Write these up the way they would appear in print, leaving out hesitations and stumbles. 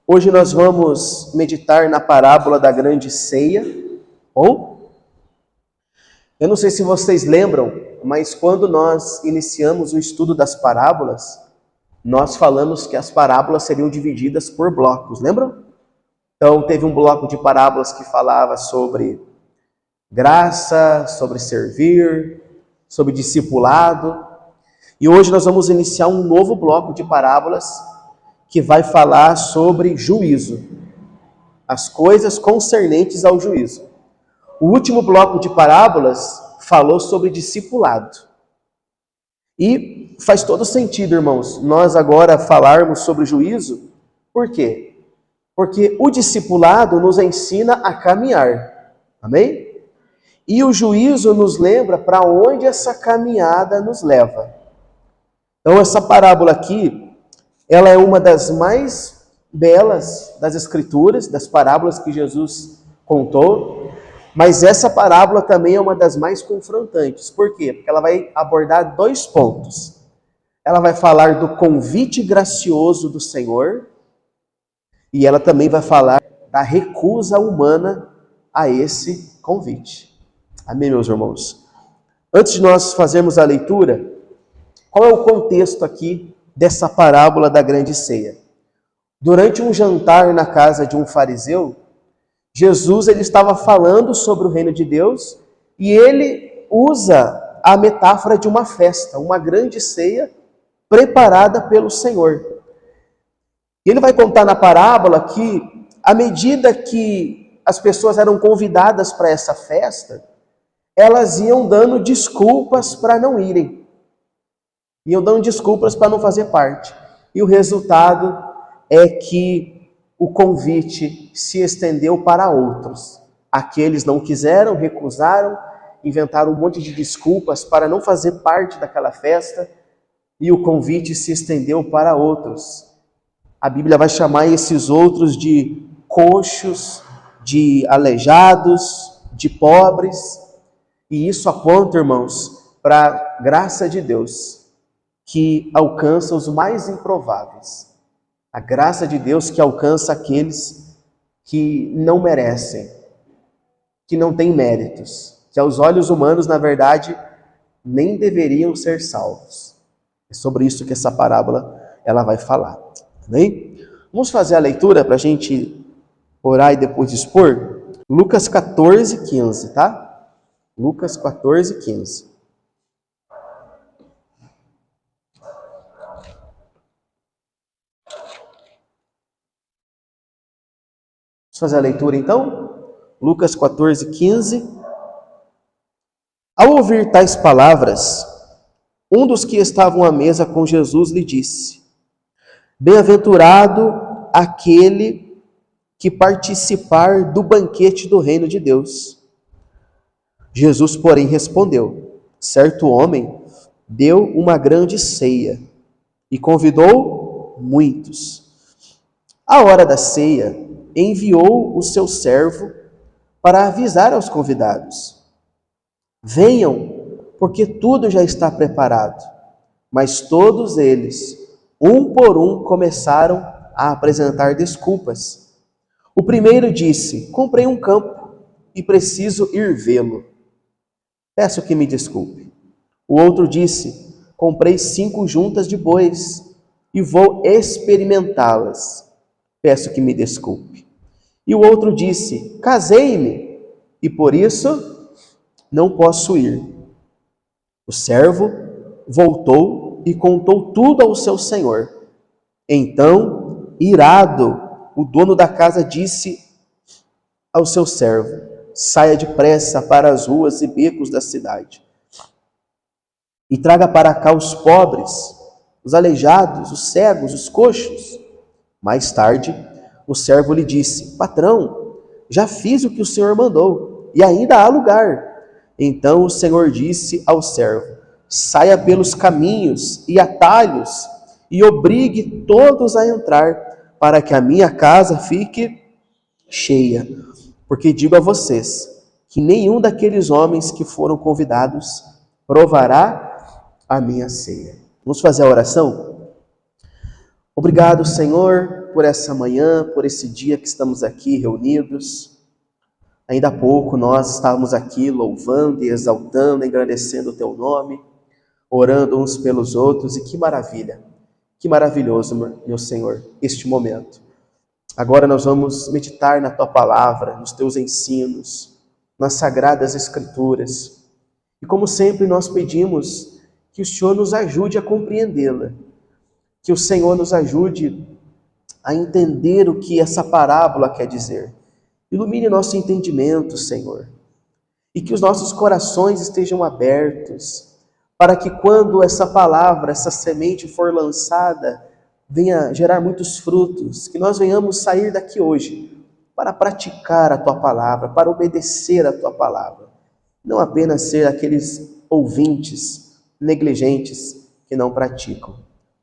Hoje nós vamos meditar na parábola da grande ceia. Bom, eu não sei se vocês lembram, mas quando nós iniciamos o estudo das parábolas, nós falamos que as parábolas seriam divididas por blocos, lembram? Então teve um bloco de parábolas que falava sobre graça, sobre servir, sobre discipulado. E hoje nós vamos iniciar um novo bloco de parábolas que vai falar sobre juízo, as coisas concernentes ao juízo. O último bloco de parábolas falou sobre discipulado. E faz todo sentido, irmãos, nós agora falarmos sobre juízo. Por quê? Porque o discipulado nos ensina a caminhar. Amém? E o juízo nos lembra para onde essa caminhada nos leva. Então essa parábola aqui, ela é uma das mais belas das Escrituras, das parábolas que Jesus contou, mas essa parábola também é uma das mais confrontantes. Por quê? Porque ela vai abordar dois pontos. Ela vai falar do convite gracioso do Senhor e ela também vai falar da recusa humana a esse convite. Amém, meus irmãos? Antes de nós fazermos a leitura, qual é o contexto aqui dessa parábola da grande ceia? Durante um jantar na casa de um fariseu, Jesus ele estava falando sobre o reino de Deus e ele usa a metáfora de uma festa, uma grande ceia preparada pelo Senhor. E ele vai contar na parábola que, à medida que as pessoas eram convidadas para essa festa, elas iam dando desculpas para não irem. Iam dando desculpas para não fazer parte. E o resultado é que o convite se estendeu para outros. Aqueles não quiseram, recusaram, inventaram um monte de desculpas para não fazer parte daquela festa, e o convite se estendeu para outros. A Bíblia vai chamar esses outros de coxos, de aleijados, de pobres, e isso aponta, irmãos, para a graça de Deus, que alcança os mais improváveis. A graça de Deus que alcança aqueles que não merecem, que não têm méritos, que aos olhos humanos, na verdade, nem deveriam ser salvos. É sobre isso que essa parábola ela vai falar. Amém? Vamos fazer a leitura para a gente orar e depois expor? Lucas 14, 15, tá? Lucas 14, 15. Vamos fazer a leitura então? Lucas 14, 15. Ao ouvir tais palavras, um dos que estavam à mesa com Jesus lhe disse: Bem-aventurado aquele que participar do banquete do reino de Deus. Jesus, porém, respondeu: Certo homem deu uma grande ceia e convidou muitos. À hora da ceia, enviou o seu servo para avisar aos convidados: Venham, porque tudo já está preparado. Mas todos eles, um por um, começaram a apresentar desculpas. O primeiro disse: Comprei um campo e preciso ir vê-lo. Peço que me desculpe. O outro disse: Comprei 5 juntas de bois e vou experimentá-las. Peço que me desculpe. E o outro disse: Casei-me e por isso não posso ir. O servo voltou e contou tudo ao seu senhor. Então, irado, o dono da casa disse ao seu servo: Saia depressa para as ruas e becos da cidade e traga para cá os pobres, os aleijados, os cegos, os coxos. Mais tarde, o servo lhe disse: Patrão, já fiz o que o senhor mandou e ainda há lugar. Então o senhor disse ao servo: Saia pelos caminhos e atalhos e obrigue todos a entrar, para que a minha casa fique cheia. Porque digo a vocês que nenhum daqueles homens que foram convidados provará a minha ceia. Vamos fazer a oração? Obrigado, Senhor, por essa manhã, por esse dia que estamos aqui reunidos. Ainda há pouco nós estávamos aqui louvando e exaltando, engrandecendo o Teu nome, orando uns pelos outros, e que maravilha, que maravilhoso, meu Senhor, este momento. Agora nós vamos meditar na Tua Palavra, nos Teus ensinos, nas Sagradas Escrituras. E como sempre nós pedimos que o Senhor nos ajude a compreendê-la, que o Senhor nos ajude a entender o que essa parábola quer dizer. Ilumine nosso entendimento, Senhor, e que os nossos corações estejam abertos, para que quando essa palavra, essa semente for lançada, venha gerar muitos frutos, que nós venhamos sair daqui hoje para praticar a Tua palavra, para obedecer a Tua palavra, não apenas ser aqueles ouvintes negligentes que não praticam.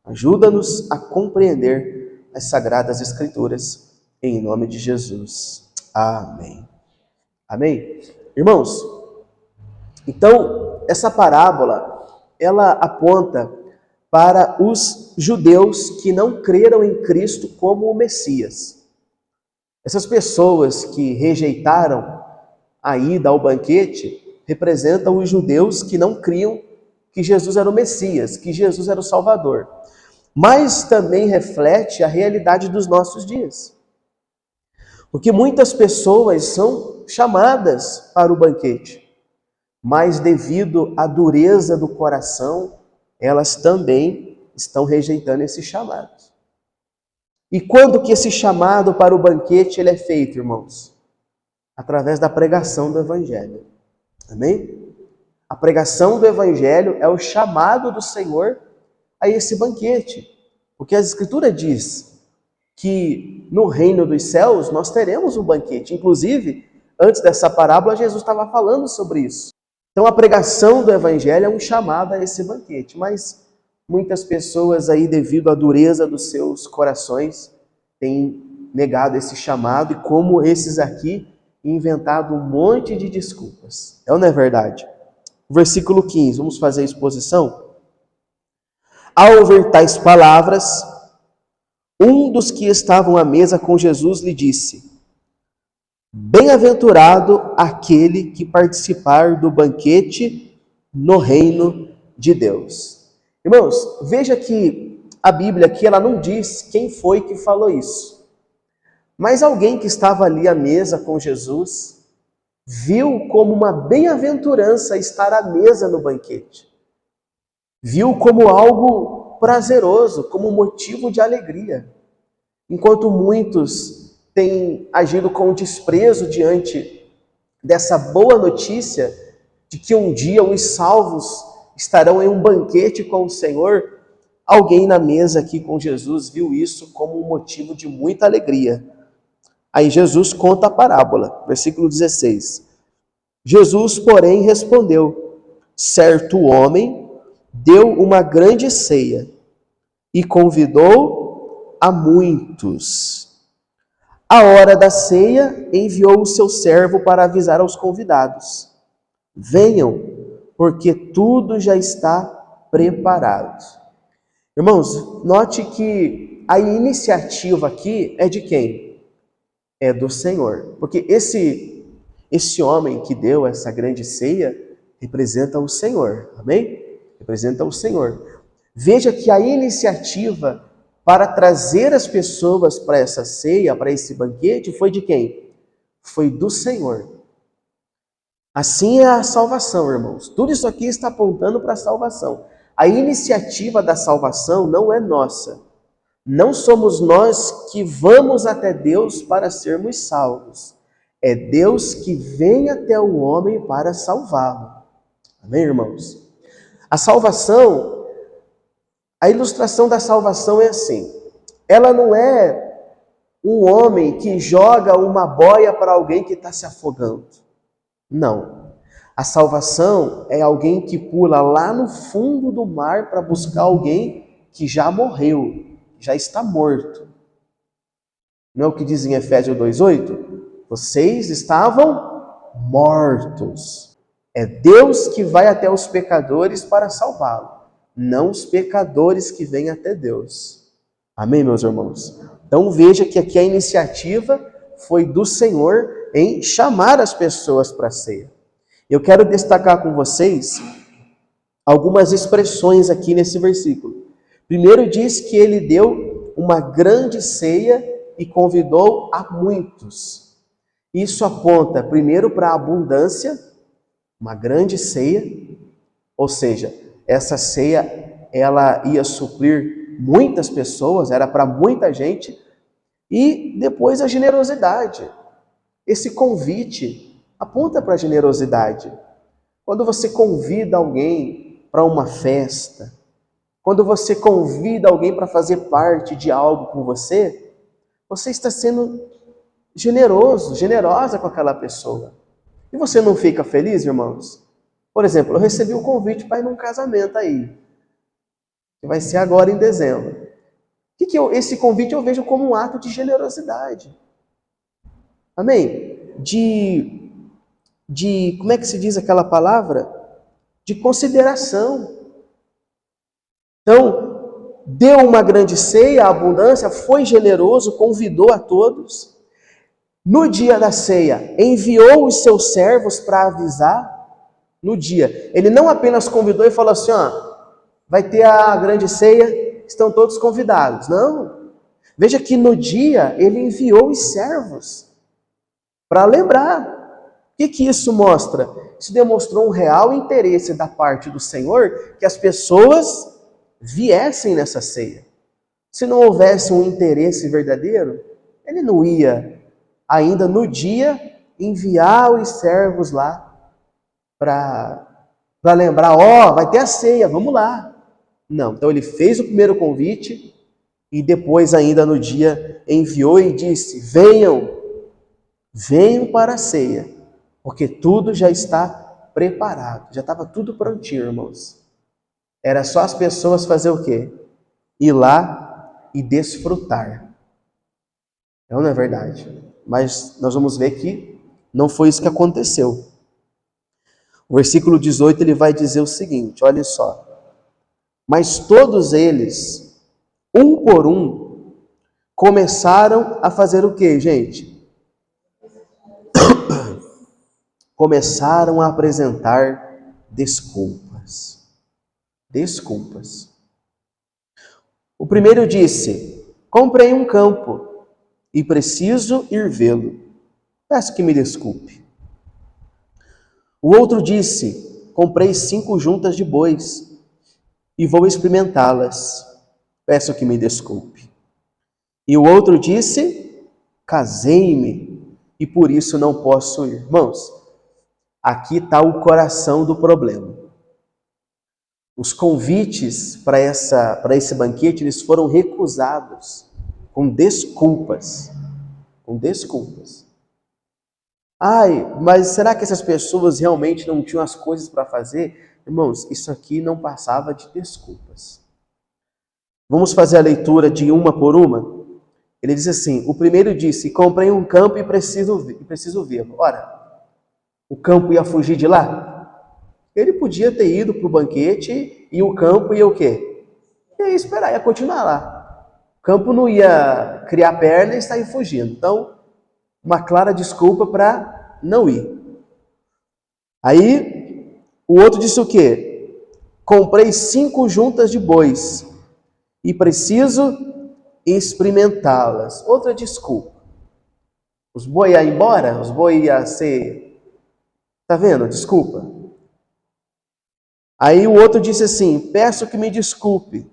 Ajuda-nos a compreender as Sagradas Escrituras, em nome de Jesus. Amém. Amém? Irmãos, então, essa parábola, ela aponta para os judeus que não creram em Cristo como o Messias. Essas pessoas que rejeitaram a ida ao banquete representam os judeus que não criam que Jesus era o Messias, que Jesus era o Salvador. Mas também reflete a realidade dos nossos dias. Porque muitas pessoas são chamadas para o banquete, mas devido à dureza do coração, elas também estão rejeitando esse chamado. E quando que esse chamado para o banquete ele é feito, irmãos? Através da pregação do Evangelho. Amém? A pregação do Evangelho é o chamado do Senhor a esse banquete. Porque a Escritura diz que no reino dos céus nós teremos um banquete. Inclusive, antes dessa parábola, Jesus estava falando sobre isso. Então a pregação do Evangelho é um chamado a esse banquete. Mas muitas pessoas aí, devido à dureza dos seus corações, têm negado esse chamado e, como esses aqui, inventado um monte de desculpas. É ou não é verdade? Versículo 15, vamos fazer a exposição? Ao ouvir tais palavras, um dos que estavam à mesa com Jesus lhe disse: Bem-aventurado aquele que participar do banquete no reino de Deus. Irmãos, veja que a Bíblia aqui ela não diz quem foi que falou isso. Mas alguém que estava ali à mesa com Jesus viu como uma bem-aventurança estar à mesa no banquete. Viu como algo prazeroso, como motivo de alegria. Enquanto muitos têm agido com desprezo diante dessa boa notícia de que um dia os salvos estarão em um banquete com o Senhor, alguém na mesa aqui com Jesus viu isso como um motivo de muita alegria. Aí Jesus conta a parábola, versículo 16. Jesus, porém, respondeu: Certo homem deu uma grande ceia e convidou a muitos. À hora da ceia, enviou o seu servo para avisar aos convidados: Venham, porque tudo já está preparado. Irmãos, note que a iniciativa aqui é de quem? É do Senhor. Porque esse homem que deu essa grande ceia representa o Senhor. Amém? Representa o Senhor. Veja que a iniciativa para trazer as pessoas para essa ceia, para esse banquete, foi de quem? Foi do Senhor. Assim é a salvação, irmãos. Tudo isso aqui está apontando para a salvação. A iniciativa da salvação não é nossa. Não somos nós que vamos até Deus para sermos salvos. É Deus que vem até o homem para salvá-lo. Amém, irmãos? A salvação, a ilustração da salvação é assim. Ela não é um homem que joga uma boia para alguém que está se afogando. Não. A salvação é alguém que pula lá no fundo do mar para buscar alguém que já morreu, já está morto. Não é o que diz em Efésios 2:8? Vocês estavam mortos. É Deus que vai até os pecadores para salvá-los, não os pecadores que vêm até Deus. Amém, meus irmãos? Então veja que aqui a iniciativa foi do Senhor em chamar as pessoas para a ceia. Eu quero destacar com vocês algumas expressões aqui nesse versículo. Primeiro diz que ele deu uma grande ceia e convidou a muitos. Isso aponta primeiro para a abundância, uma grande ceia, ou seja, essa ceia ela ia suprir muitas pessoas, era para muita gente, e depois a generosidade. Esse convite aponta para a generosidade. Quando você convida alguém para uma festa, quando você convida alguém para fazer parte de algo com você, você está sendo generoso, generosa com aquela pessoa. E você não fica feliz, irmãos? Por exemplo, eu recebi um convite para ir num casamento aí, que vai ser agora em dezembro. Esse convite eu vejo como um ato de generosidade. Amém? Como é que se diz aquela palavra? De consideração. Então, deu uma grande ceia, a abundância, foi generoso, convidou a todos. No dia da ceia, enviou os seus servos para avisar. No dia, ele não apenas convidou e falou assim, ó, vai ter a grande ceia, estão todos convidados. Não. Veja que no dia, ele enviou os servos para lembrar. O que isso mostra? Isso demonstrou um real interesse da parte do Senhor que as pessoas viessem nessa ceia. Se não houvesse um interesse verdadeiro, ele não ia, ainda no dia, enviar os servos lá para lembrar, vai ter a ceia, vamos lá. Não, então ele fez o primeiro convite e depois ainda no dia enviou e disse, venham para a ceia, porque tudo já está preparado, já estava tudo prontinho, irmãos. Era só as pessoas fazer o quê? Ir lá e desfrutar. Não é verdade? Mas nós vamos ver que não foi isso que aconteceu. O versículo 18 ele vai dizer o seguinte, olha só. Mas todos eles, um por um, começaram a fazer o quê, gente? Começaram a apresentar desculpas. Desculpas. O primeiro disse, comprei um campo e preciso ir vê-lo. Peço que me desculpe. O outro disse, comprei 5 juntas de bois e vou experimentá-las. Peço que me desculpe. E o outro disse, casei-me e por isso não posso ir. Irmãos, aqui está o coração do problema. Os convites para esse banquete, eles foram recusados com desculpas. Com desculpas. Mas será que essas pessoas realmente não tinham as coisas para fazer? Irmãos, isso aqui não passava de desculpas. Vamos fazer a leitura de uma por uma? Ele diz assim, o primeiro disse, comprei um campo e preciso vê-lo. Ora, o campo ia fugir de lá? Ele podia ter ido para o banquete e o campo ia o quê? Ia esperar, ia continuar lá. O campo não ia criar perna e sair fugindo. Então, uma clara desculpa para não ir. Aí, o outro disse o quê? Comprei 5 juntas de bois e preciso experimentá-las. Outra desculpa. Os bois iam embora? Os bois iam ser... Tá vendo? Desculpa. Aí o outro disse assim, peço que me desculpe.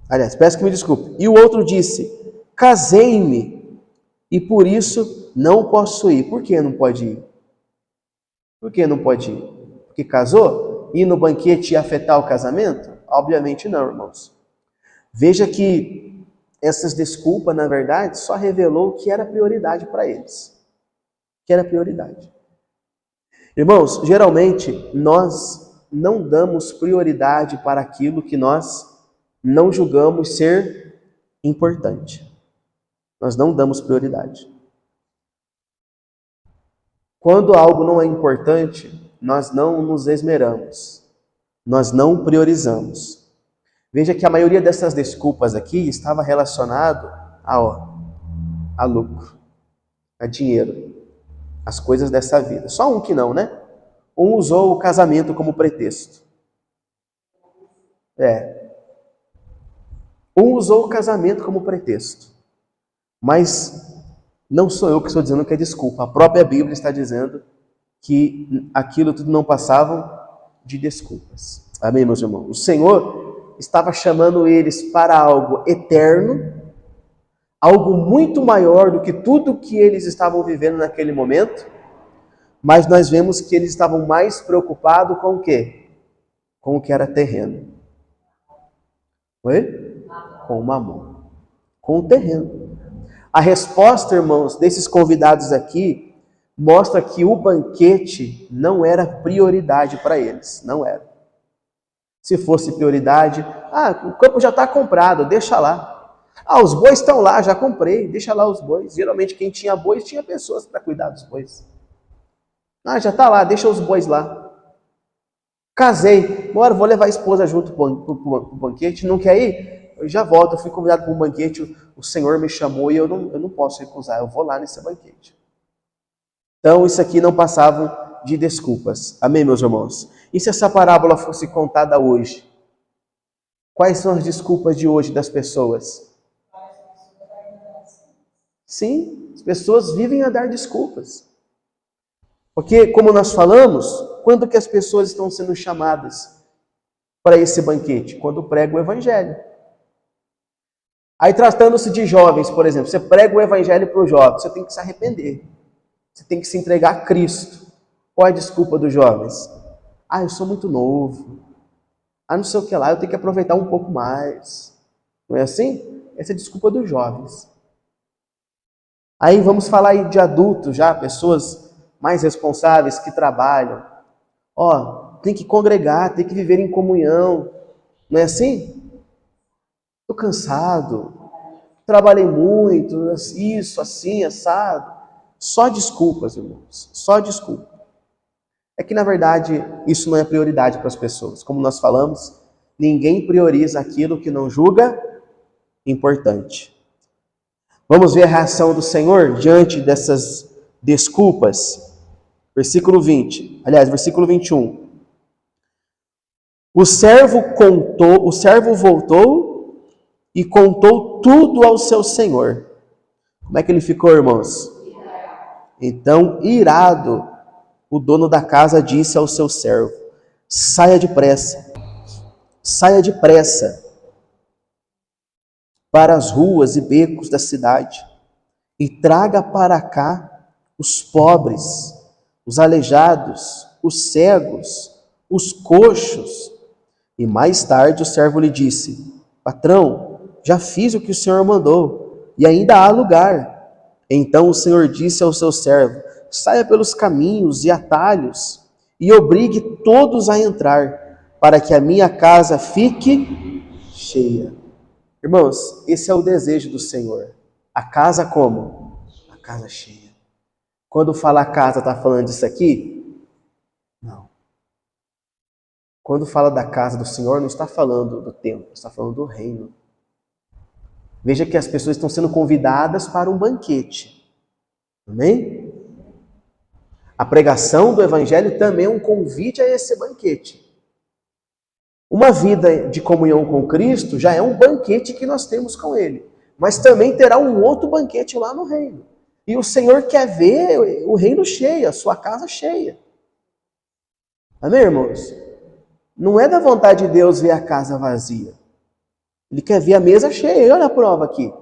Aliás, peço que me desculpe. E o outro disse, casei-me e por isso não posso ir. Por que não pode ir? Por que não pode ir? Porque casou? Ir no banquete ia afetar o casamento? Obviamente não, irmãos. Veja que essas desculpas, na verdade, só revelou o que era prioridade para eles. O que era prioridade. Irmãos, geralmente nós não damos prioridade para aquilo que nós não julgamos ser importante. Nós não damos prioridade. Quando algo não é importante, nós não nos esmeramos. Nós não priorizamos. Veja que a maioria dessas desculpas aqui estava relacionado a lucro, a dinheiro, as coisas dessa vida. Só um que não, né? Um usou o casamento como pretexto. Um usou o casamento como pretexto. Mas não sou eu que estou dizendo que é desculpa. A própria Bíblia está dizendo que aquilo tudo não passava de desculpas. Amém, meus irmãos? O Senhor estava chamando eles para algo eterno, algo muito maior do que tudo que eles estavam vivendo naquele momento, mas nós vemos que eles estavam mais preocupados com o quê? Com o que era terreno. Oi? Com o mamon. Com o terreno. A resposta, irmãos, desses convidados aqui mostra que o banquete não era prioridade para eles. Não era. Se fosse prioridade, o campo já está comprado, deixa lá. Os bois estão lá, já comprei, deixa lá os bois. Geralmente quem tinha bois tinha pessoas para cuidar dos bois. Já está lá, deixa os bois lá. Casei, bora, vou levar a esposa junto para o banquete, não quer ir? Eu já volto, eu fui convidado para um banquete, o Senhor me chamou e eu não posso recusar, eu vou lá nesse banquete. Então isso aqui não passava de desculpas. Amém, meus irmãos? E se essa parábola fosse contada hoje? Quais são as desculpas de hoje das pessoas? Sim, as pessoas vivem a dar desculpas. Porque, como nós falamos, quando que as pessoas estão sendo chamadas para esse banquete? Quando prega o Evangelho. Aí, tratando-se de jovens, por exemplo, você prega o Evangelho para o jovem, você tem que se arrepender. Você tem que se entregar a Cristo. Qual é a desculpa dos jovens? Eu sou muito novo. Não sei o que lá, eu tenho que aproveitar um pouco mais. Não é assim? Essa é a desculpa dos jovens. Aí vamos falar aí de adultos já, pessoas mais responsáveis que trabalham. Tem que congregar, tem que viver em comunhão. Não é assim? Estou cansado, trabalhei muito, isso, assim, assado. Só desculpas, irmãos, só desculpa. É que, na verdade, isso não é prioridade para as pessoas. Como nós falamos, ninguém prioriza aquilo que não julga importante. Vamos ver a reação do Senhor diante dessas desculpas. Versículo 21. O servo voltou e contou tudo ao seu senhor. Como é que ele ficou, irmãos? Então, irado, o dono da casa disse ao seu servo: saia depressa para as ruas e becos da cidade e traga para cá os pobres, os aleijados, os cegos, os coxos. E mais tarde o servo lhe disse: patrão, já fiz o que o senhor mandou e ainda há lugar. Então o Senhor disse ao seu servo: saia pelos caminhos e atalhos e obrigue todos a entrar, para que a minha casa fique cheia. Irmãos, esse é o desejo do Senhor. A casa como? A casa cheia. Quando fala casa, está falando disso aqui? Não. Quando fala da casa do Senhor, não está falando do templo, está falando do reino. Veja que as pessoas estão sendo convidadas para um banquete. Amém? A pregação do Evangelho também é um convite a esse banquete. Uma vida de comunhão com Cristo já é um banquete que nós temos com Ele. Mas também terá um outro banquete lá no reino. E o Senhor quer ver o reino cheio, a sua casa cheia. Amém, irmãos? Não é da vontade de Deus ver a casa vazia. Ele quer ver a mesa cheia. E olha a prova aqui.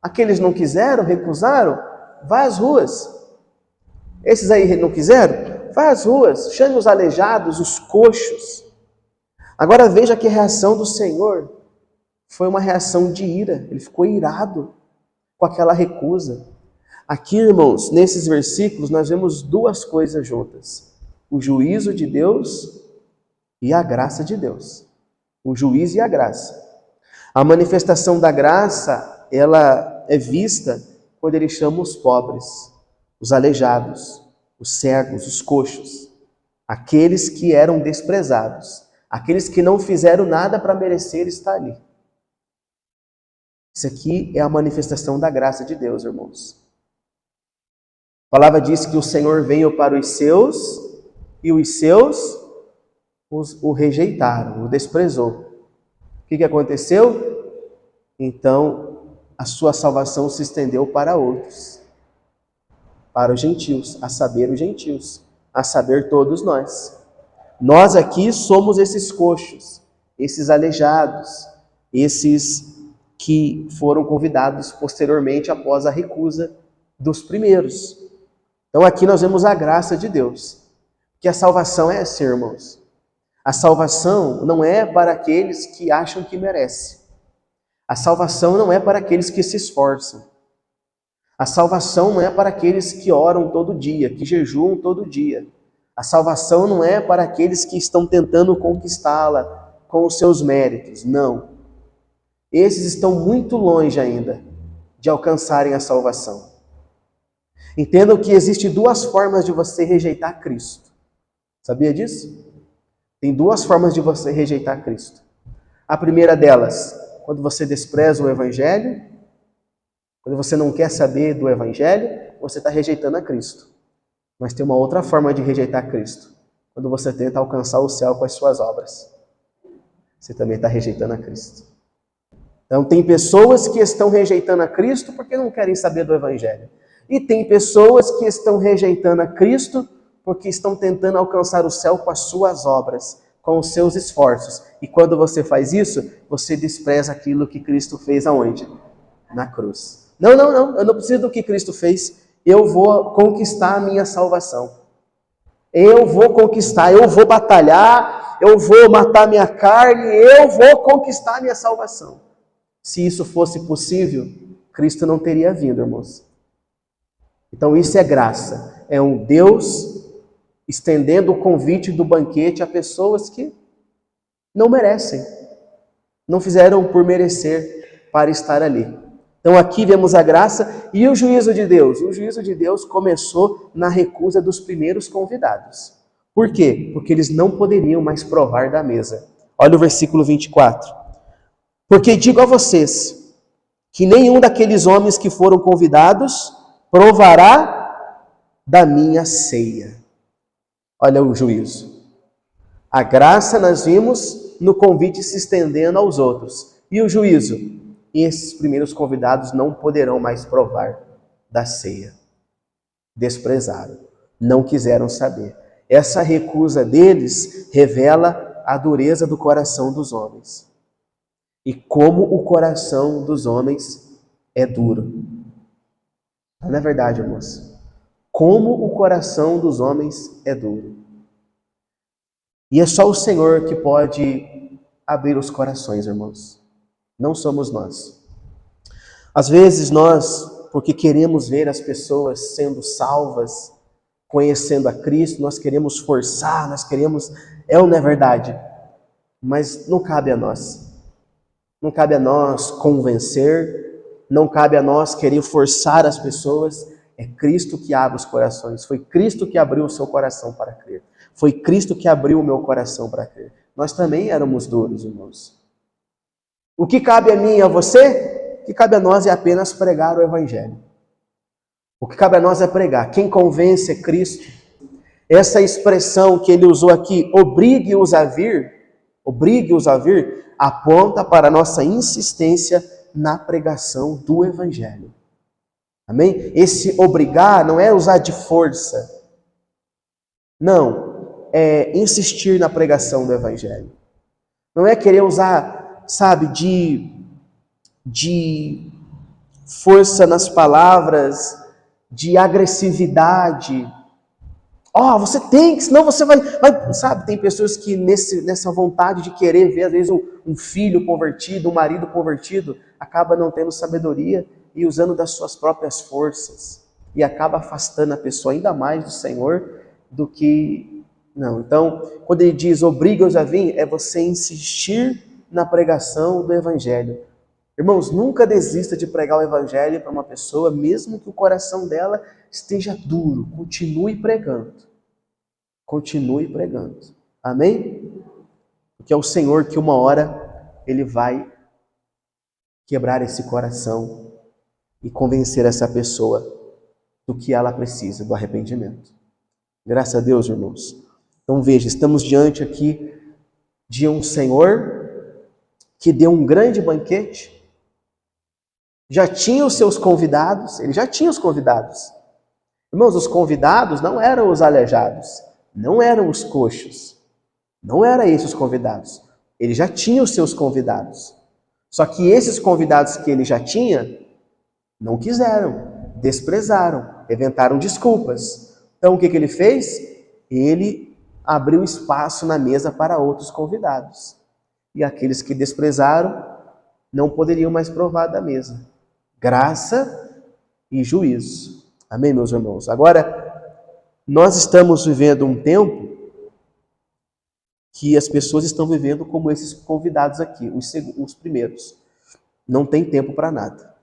Aqueles não quiseram, recusaram, vai às ruas. Esses aí não quiseram, vai às ruas, chame os aleijados, os coxos. Agora veja que a reação do Senhor foi uma reação de ira. Ele ficou irado com aquela recusa. Aqui, irmãos, nesses versículos, nós vemos duas coisas juntas: o juízo de Deus e a graça de Deus. O juízo e a graça. A manifestação da graça, ela é vista quando ele chama os pobres, os aleijados, os cegos, os coxos, aqueles que eram desprezados, aqueles que não fizeram nada para merecer estar ali. Isso aqui é a manifestação da graça de Deus, irmãos. A palavra diz que o Senhor veio para os seus e os seus o rejeitaram, o desprezou. O que aconteceu? Então, a sua salvação se estendeu para outros, para os gentios, a saber, os gentios, a saber, todos nós. Nós aqui somos esses coxos, esses aleijados, esses que foram convidados posteriormente após a recusa dos primeiros. Então aqui nós vemos a graça de Deus, que a salvação é assim, irmãos. A salvação não é para aqueles que acham que merecem. A salvação não é para aqueles que se esforçam. A salvação não é para aqueles que oram todo dia, que jejuam todo dia. A salvação não é para aqueles que estão tentando conquistá-la com os seus méritos. Não. Esses estão muito longe ainda de alcançarem a salvação. Entendam que existem duas formas de você rejeitar Cristo. Sabia disso? Tem duas formas de você rejeitar Cristo. A primeira delas, quando você despreza o Evangelho, quando você não quer saber do Evangelho, você está rejeitando a Cristo. Mas tem uma outra forma de rejeitar Cristo. Quando você tenta alcançar o céu com as suas obras. Você também está rejeitando a Cristo. Então tem pessoas que estão rejeitando a Cristo porque não querem saber do Evangelho. E tem pessoas que estão rejeitando a Cristo porque estão tentando alcançar o céu com as suas obras, com os seus esforços. E quando você faz isso, você despreza aquilo que Cristo fez aonde? Na cruz. Não, eu não preciso do que Cristo fez. Eu vou conquistar a minha salvação. Eu vou conquistar, eu vou batalhar, eu vou matar minha carne, eu vou conquistar a minha salvação. Se isso fosse possível, Cristo não teria vindo, irmãos. Então isso é graça. É um Deus estendendo o convite do banquete a pessoas que não merecem. Não fizeram por merecer para estar ali. Então aqui vemos a graça e o juízo de Deus. O juízo de Deus começou na recusa dos primeiros convidados. Por quê? Porque eles não poderiam mais provar da mesa. Olha o versículo 24. Porque digo a vocês que nenhum daqueles homens que foram convidados provará da minha ceia. Olha o juízo. A graça nós vimos no convite se estendendo aos outros. E o juízo? Esses primeiros convidados não poderão mais provar da ceia. Desprezaram, não quiseram saber. Essa recusa deles revela a dureza do coração dos homens. E como o coração dos homens é duro. Não é verdade, irmãos? Como o coração dos homens é duro. E é só o Senhor que pode abrir os corações, irmãos. Não somos nós. Às vezes nós, porque queremos ver as pessoas sendo salvas, conhecendo a Cristo, nós queremos forçar, nós queremos... É ou não é verdade? Mas não cabe a nós. Não cabe a nós convencer, não cabe a nós querer forçar as pessoas. É Cristo que abre os corações. Foi Cristo que abriu o seu coração para crer. Foi Cristo que abriu o meu coração para crer. Nós também éramos duros, irmãos. O que cabe a mim e a você? O que cabe a nós é apenas pregar o Evangelho. O que cabe a nós é pregar. Quem convence é Cristo. Essa expressão que ele usou aqui, obrigue-os a vir, aponta para a nossa insistência na pregação do Evangelho. Amém? Esse obrigar não é usar de força. Não, é insistir na pregação do Evangelho. Não é querer usar, sabe, de força nas palavras, de agressividade. Você tem que, senão você vai... Sabe, tem pessoas que nessa vontade de querer ver, às vezes, um filho convertido, um marido convertido, acaba não tendo sabedoria e usando das suas próprias forças. E acaba afastando a pessoa ainda mais do Senhor do que... Não, então, quando ele diz obriga-os a vir, é você insistir na pregação do Evangelho. Irmãos, nunca desista de pregar o Evangelho para uma pessoa, mesmo que o coração dela esteja duro. Continue pregando. Continue pregando. Amém? Porque é o Senhor que uma hora Ele vai quebrar esse coração e convencer essa pessoa do que ela precisa, do arrependimento. Graças a Deus, irmãos. Então veja, estamos diante aqui de um Senhor que deu um grande banquete, já tinha os seus convidados, ele já tinha os convidados. Irmãos, os convidados não eram os aleijados, não eram os coxos, não eram esses os convidados. Ele já tinha os seus convidados. Só que esses convidados que ele já tinha, não quiseram, desprezaram, inventaram desculpas. Então o que ele fez? Ele abriu espaço na mesa para outros convidados. E aqueles que desprezaram não poderiam mais provar da mesa. Graça e juízo. Amém, meus irmãos? Agora, nós estamos vivendo um tempo que as pessoas estão vivendo como esses convidados aqui, os primeiros. Não tem tempo para nada.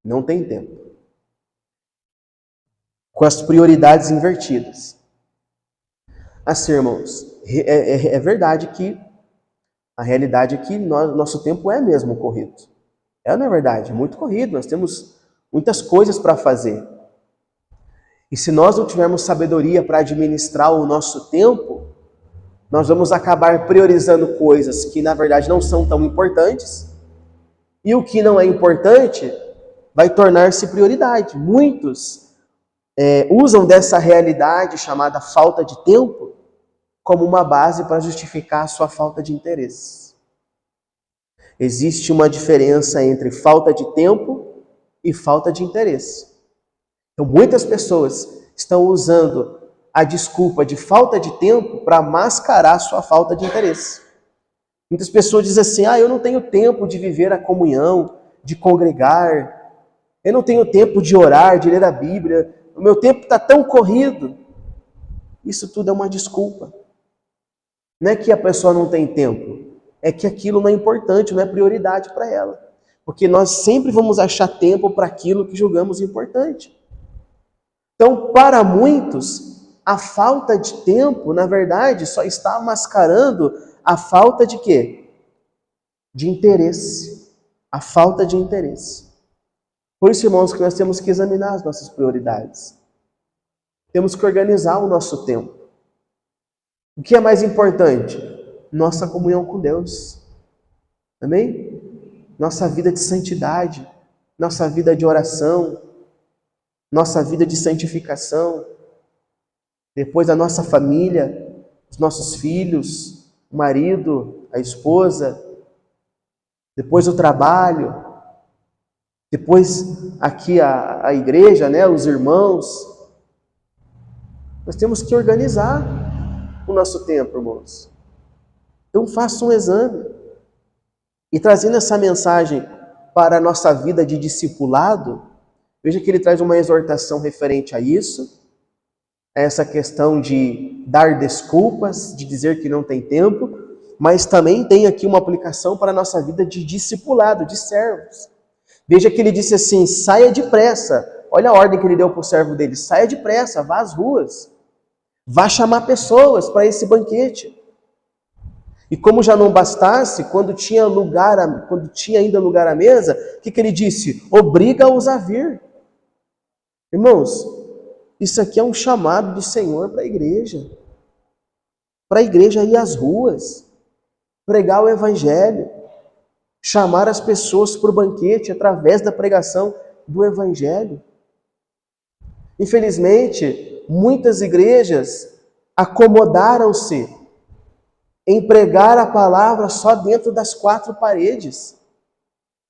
Não tem tempo. Com as prioridades invertidas. Assim, irmãos, é verdade que a realidade é que nosso tempo é mesmo corrido. Não é verdade? Muito corrido. Nós temos muitas coisas para fazer. E se nós não tivermos sabedoria para administrar o nosso tempo, nós vamos acabar priorizando coisas que, na verdade, não são tão importantes. E o que não é importante vai tornar-se prioridade. Muitos usam dessa realidade chamada falta de tempo como uma base para justificar a sua falta de interesse. Existe uma diferença entre falta de tempo e falta de interesse. Então, muitas pessoas estão usando a desculpa de falta de tempo para mascarar sua falta de interesse. Muitas pessoas dizem assim, eu não tenho tempo de viver a comunhão, de congregar, eu não tenho tempo de orar, de ler a Bíblia, o meu tempo está tão corrido. Isso tudo é uma desculpa. Não é que a pessoa não tem tempo, é que aquilo não é importante, não é prioridade para ela. Porque nós sempre vamos achar tempo para aquilo que julgamos importante. Então, para muitos, a falta de tempo, na verdade, só está mascarando a falta de quê? De interesse. A falta de interesse. Por isso, irmãos, que nós temos que examinar as nossas prioridades. Temos que organizar o nosso tempo. O que é mais importante? Nossa comunhão com Deus. Amém? Nossa vida de santidade, nossa vida de oração, nossa vida de santificação. Depois a nossa família, os nossos filhos, o marido, a esposa. Depois o trabalho. Depois aqui a igreja, né, os irmãos. Nós temos que organizar o nosso tempo, irmãos. Então faça um exame. E trazendo essa mensagem para a nossa vida de discipulado, veja que ele traz uma exortação referente a isso, a essa questão de dar desculpas, de dizer que não tem tempo, mas também tem aqui uma aplicação para a nossa vida de discipulado, de servos. Veja que ele disse assim, saia depressa. Olha a ordem que ele deu para o servo dele, saia depressa, vá às ruas. Vá chamar pessoas para esse banquete. E como já não bastasse, quando tinha ainda lugar à mesa, o que ele disse? Obriga-os a vir. Irmãos, isso aqui é um chamado do Senhor para a igreja. Para a igreja ir às ruas, pregar o Evangelho, chamar as pessoas para o banquete através da pregação do Evangelho. Infelizmente, muitas igrejas acomodaram-se em pregar a palavra só dentro das quatro paredes.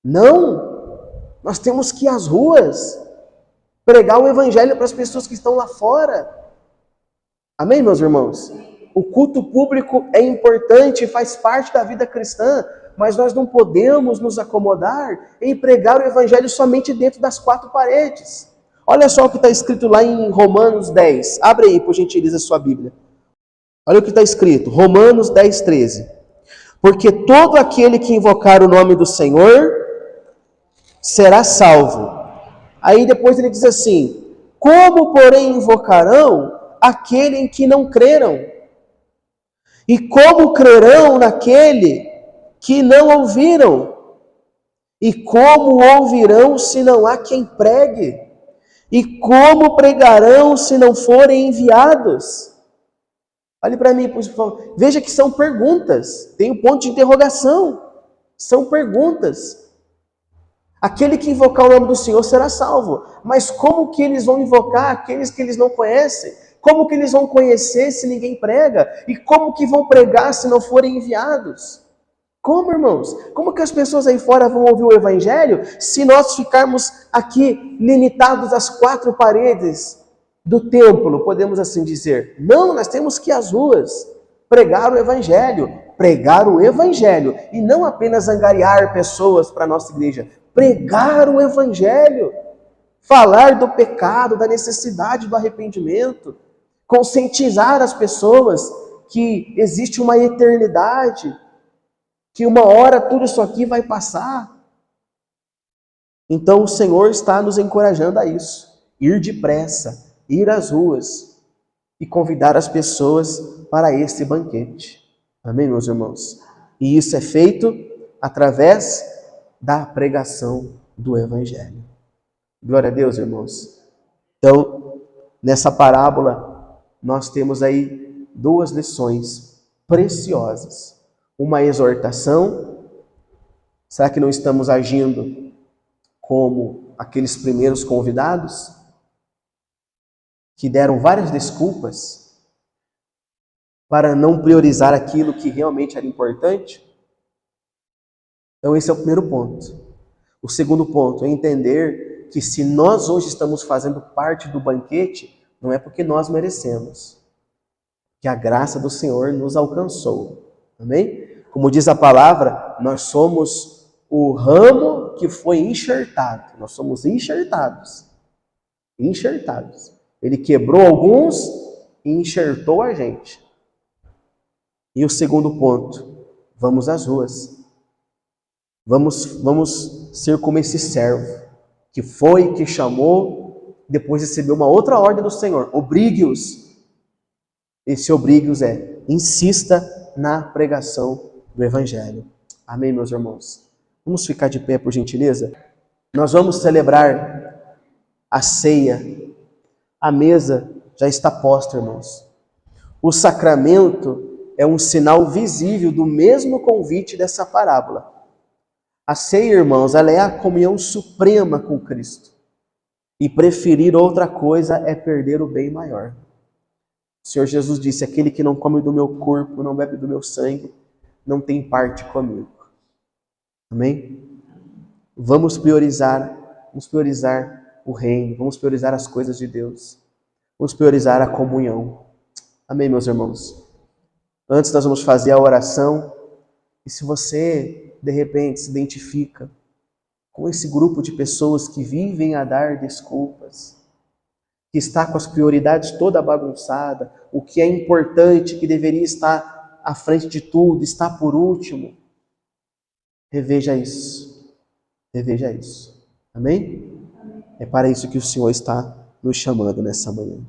Não! Nós temos que ir às ruas, pregar o Evangelho para as pessoas que estão lá fora. Amém, meus irmãos? O culto público é importante, faz parte da vida cristã, mas nós não podemos nos acomodar em pregar o Evangelho somente dentro das quatro paredes. Olha só o que está escrito lá em Romanos 10. Abre aí, por gentileza, a sua Bíblia. Olha o que está escrito, Romanos 10, 13. Porque todo aquele que invocar o nome do Senhor será salvo. Aí depois ele diz assim, como porém invocarão aquele em que não creram? E como crerão naquele que não ouviram? E como ouvirão se não há quem pregue? E como pregarão se não forem enviados? Olhe para mim, por favor. Veja que são perguntas. Tem um ponto de interrogação. São perguntas. Aquele que invocar o nome do Senhor será salvo. Mas como que eles vão invocar aqueles que eles não conhecem? Como que eles vão conhecer se ninguém prega? E como que vão pregar se não forem enviados? Como, irmãos? Como que as pessoas aí fora vão ouvir o Evangelho se nós ficarmos aqui limitados às quatro paredes do templo, podemos assim dizer? Não, nós temos que ir às ruas, pregar o Evangelho, e não apenas angariar pessoas para a nossa igreja, pregar o Evangelho, falar do pecado, da necessidade do arrependimento, conscientizar as pessoas que existe uma eternidade, que uma hora tudo isso aqui vai passar. Então o Senhor está nos encorajando a isso, ir depressa, ir às ruas e convidar as pessoas para esse banquete. Amém, meus irmãos? E isso é feito através da pregação do Evangelho. Glória a Deus, irmãos. Então, nessa parábola, nós temos aí duas lições preciosas. Uma exortação. Será que não estamos agindo como aqueles primeiros convidados que deram várias desculpas para não priorizar aquilo que realmente era importante? Então esse é o primeiro ponto. O segundo ponto é entender que se nós hoje estamos fazendo parte do banquete, não é porque nós merecemos, que a graça do Senhor nos alcançou. Amém? Como diz a palavra, nós somos o ramo que foi enxertado. Nós somos enxertados. Enxertados. Ele quebrou alguns e enxertou a gente. E o segundo ponto, vamos às ruas. Vamos ser como esse servo, que foi, que chamou, depois recebeu uma outra ordem do Senhor. Obrigue-os. Esse obrigue-os é, insista na pregação do Evangelho. Amém, meus irmãos? Vamos ficar de pé, por gentileza? Nós vamos celebrar a ceia. A mesa já está posta, irmãos. O sacramento é um sinal visível do mesmo convite dessa parábola. A ceia, irmãos, ela é a comunhão suprema com Cristo. E preferir outra coisa é perder o bem maior. O Senhor Jesus disse, aquele que não come do meu corpo, não bebe do meu sangue, não tem parte comigo. Amém? Vamos priorizar o reino, vamos priorizar as coisas de Deus, vamos priorizar a comunhão. Amém, meus irmãos? Antes nós vamos fazer a oração, e se você, de repente, se identifica com esse grupo de pessoas que vivem a dar desculpas, que está com as prioridades toda bagunçada, o que é importante, que deveria estar à frente de tudo, está por último, reveja isso. Reveja isso. Amém? É para isso que o Senhor está nos chamando nessa manhã.